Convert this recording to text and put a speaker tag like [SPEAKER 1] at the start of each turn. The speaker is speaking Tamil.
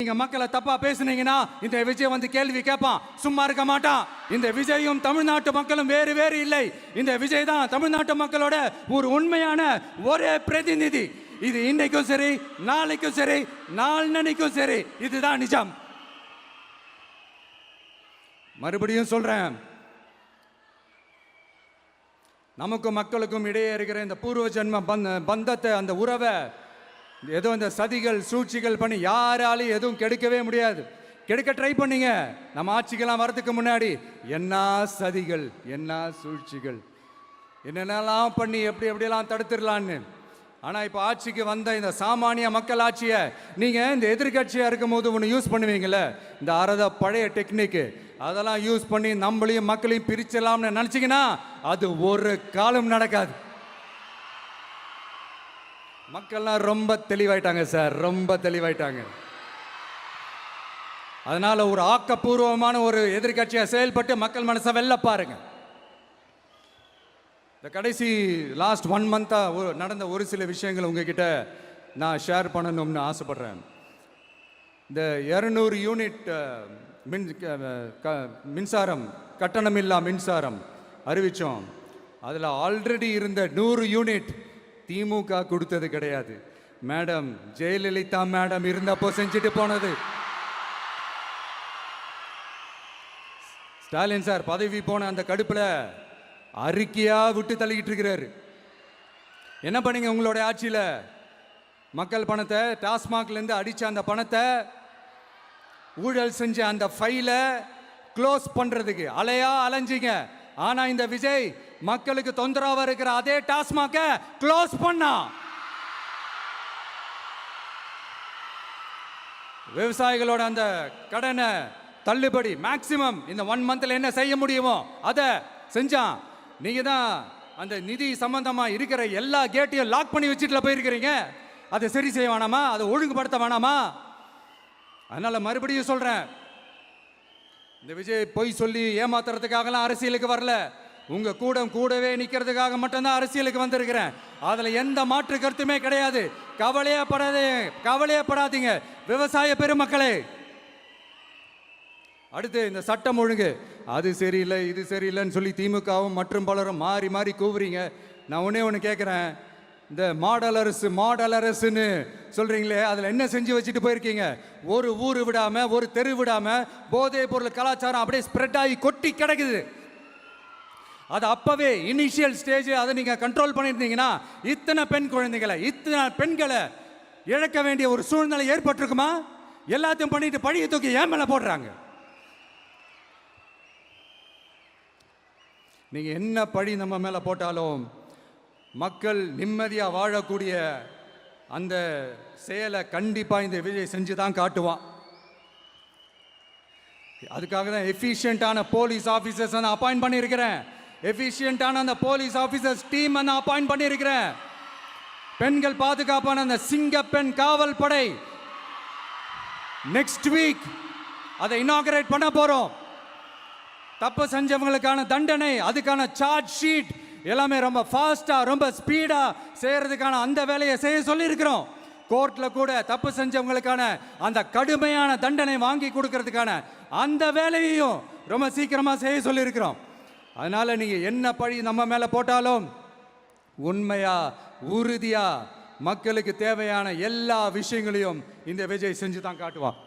[SPEAKER 1] நீங்க மக்களை தப்பா பேசுனீங்கன்னா இந்த விஜய் வந்து கேள்வி கேட்பான், சும்மா இருக்க மாட்டான். இந்த விஜயும் தமிழ்நாட்டு மக்களும் வேறு வேறு இல்லை. இந்த விஜய் தான் தமிழ்நாட்டு மக்களோட ஒரு உண்மையான ஒரே பிரதிநிதி. இது இன்னைக்கும் சரி, நாளைக்கும் சரி, நாளன்னைக்கும் சரி, இதுதான் நிஜம். மறுபடியும் சொல்றேன், நமக்கும் மக்களுக்கும் இடையே இருக்கிற இந்த பூர்வ ஜென்ம பந்தத்தை, அந்த உறவை ஏதோ இந்த சதிகள் சூழ்ச்சிகள் பண்ணி யாராலையும் எதுவும் கெடுக்கவே முடியாது. கெடுக்க ட்ரை பண்ணீங்க நம்ம ஆட்சிக்கெல்லாம் வரதுக்கு முன்னாடி. என்ன சதிகள், என்ன சூழ்ச்சிகள், என்னென்னலாம் பண்ணி எப்படியெல்லாம் தடுத்துடலான்னு. ஆனால் இப்போ ஆட்சிக்கு வந்த இந்த சாமானிய மக்கள் ஆட்சியை நீங்கள் இந்த எதிர்கட்சியாக இருக்கும் போது ஒன்று யூஸ் பண்ணுவீங்களே, இந்த பழைய டெக்னிக்கு, அதெல்லாம் யூஸ் பண்ணி நம்மளையும் மக்களையும் பிரிச்சலாம்னு நினச்சிங்கன்னா அது ஒரு காலம் நடக்காது. மக்கள்லாம் ரொம்ப தெளிவாயிட்டாங்க சார், ரொம்ப தெளிவாயிட்டாங்க. அதனால ஒரு ஆக்கப்பூர்வமான ஒரு எதிர்கட்சியை செயல்பட்டு மக்கள் மனசை வெல்ல பாருங்க. இந்த கடைசி லாஸ்ட் 1 மந்தா நடந்த ஒரு சில விஷயங்கள் உங்ககிட்ட நான் ஷேர் பண்ணணும்னு ஆசைப்படுறேன். இந்த 200 யூனிட் மின்சாரம், கட்டணமில்லா மின்சாரம் அறிவிச்சோம். அதில் ஆல்ரெடி இருந்த 100 யூனிட் திமுக கொடுத்தது கிடையாது. மேடம் ஜெயலலிதா மேடம் இருந்தப்போ செஞ்சுட்டு போனது. ஸ்டாலின் சார் பதவி போன அந்த கடுப்புல அறிக்கையா விட்டு தள்ளிக்கிட்டு இருக்கிறாரு. என்ன பண்ணீங்க உங்களுடைய ஆட்சியில? மக்கள் பணத்தை, டாஸ்மாக்ல இருந்து அடிச்ச அந்த பணத்தை, ஊழல் செஞ்ச அந்த ஃபைல க்ளோஸ் பண்றதுக்கு அலையா அலைஞ்சிங்க. ஆனா இந்த விஜய் மக்களுக்கு தொந்தரவா இருக்கிற அதே டாஸ்மாக க்ளோஸ் பண்ணா. விவசாயிகளோட அந்த கடனை தள்ளுபடி மேக்சிமம் இந்த 1 மந்த்ல என்ன செய்ய முடியுமோ அதை செஞ்சான். நீங்க தான் அந்த நிதி சம்பந்தமா இருக்கிற எல்லா கேட்டையும் லாக் பண்ணி வச்சுட்டு போயிருக்கிறீங்க. அதை சரி செய்ய வேணாமா? அதை ஒழுங்குபடுத்த வேணாமா? அதனால மறுபடியும் சொல்றேன், இந்த விஜய் பொய் சொல்லி ஏமாத்துறதுக்காகலாம் அரசியலுக்கு வரல. உங்க கூடவே நிக்கிறதுக்காக மட்டும்தான் அரசியலுக்கு வந்திருக்கிறேன். அதுல எந்த மாற்று கருத்துமே கிடையாது. கவலையப்படாதீங்க விவசாய பெருமக்களே. அடுத்து இந்த சட்டம் ஒழுங்கு, அது சரியில்லை இது சரியில்லைன்னு சொல்லி திமுகவும் மற்றும் பலரும் மாறி மாறி கூவுறீங்க. நான் ஒன்று கேட்குறேன், இந்த மாடல் அரசுன்னு சொல்றீங்களே, அதில் என்ன செஞ்சு வச்சுட்டு போயிருக்கீங்க? ஒரு ஊர் விடாம, ஒரு தெரு விடாம போதைப் பொருள் கலாச்சாரம் அப்படியே ஸ்ப்ரெட் ஆகி கொட்டி கிடக்குது. அது அப்பவே இனிஷியல் ஸ்டேஜ் அதை நீங்க கண்ட்ரோல் பண்ணியிருந்தீங்கன்னா இத்தனை பெண்களை இழக்க வேண்டிய ஒரு சூழ்நிலை ஏற்பட்டிருக்குமா? எல்லாத்தையும் பண்ணிட்டு பழிய தூக்கி ஏன் மேல போடுறாங்க? நீங்க என்ன பழி நம்ம மேல போட்டாலும் மக்கள் நிம்மதியா வாழக்கூடிய அந்த செயலை கண்டிப்பா இந்த விஜய் செஞ்சு தான் காட்டுவான். அதுக்காக தான் எஃபிஷியன்டான போலீஸ் ஆஃபீஸர்ஸ் நான் அப்பாயிண்ட் பண்ணியிருக்கிறேன். எஃபிஷியன்டான அந்த போலீஸ் ஆஃபீஸர்ஸ் டீம் நான் அப்பாயிண்ட் பண்ணியிருக்கிறேன். பெண்கள் பாதுகாப்பான அந்த சிங்க பெண் காவல் படை நெக்ஸ்ட் வீக் அதை இனாகரேட் பண்ண போறோம். தப்பு செஞ்சவங்களுக்கான தண்டனை, அதுக்கான சார்ஜ் ஷீட் எல்லாமே ரொம்ப ஃபாஸ்டா, ரொம்ப ஸ்பீடா செய்யறதுக்கான அந்த வேலையை செய்ய சொல்லி இருக்கிறோம். கோர்ட்ல கூட தப்பு செஞ்சவங்களுக்கான அந்த கடுமையான தண்டனை வாங்கி கொடுக்கறதுக்கான அந்த வேலையையும் ரொம்ப சீக்கிரமா செய்ய சொல்லி இருக்கிறோம். அதனால நீங்க என்ன பழி நம்ம மேல போட்டாலும் உண்மையா உறுதியா மக்களுக்கு தேவையான எல்லா விஷயங்களையும் இந்த விஜய் செஞ்சு தான் காட்டுவான்.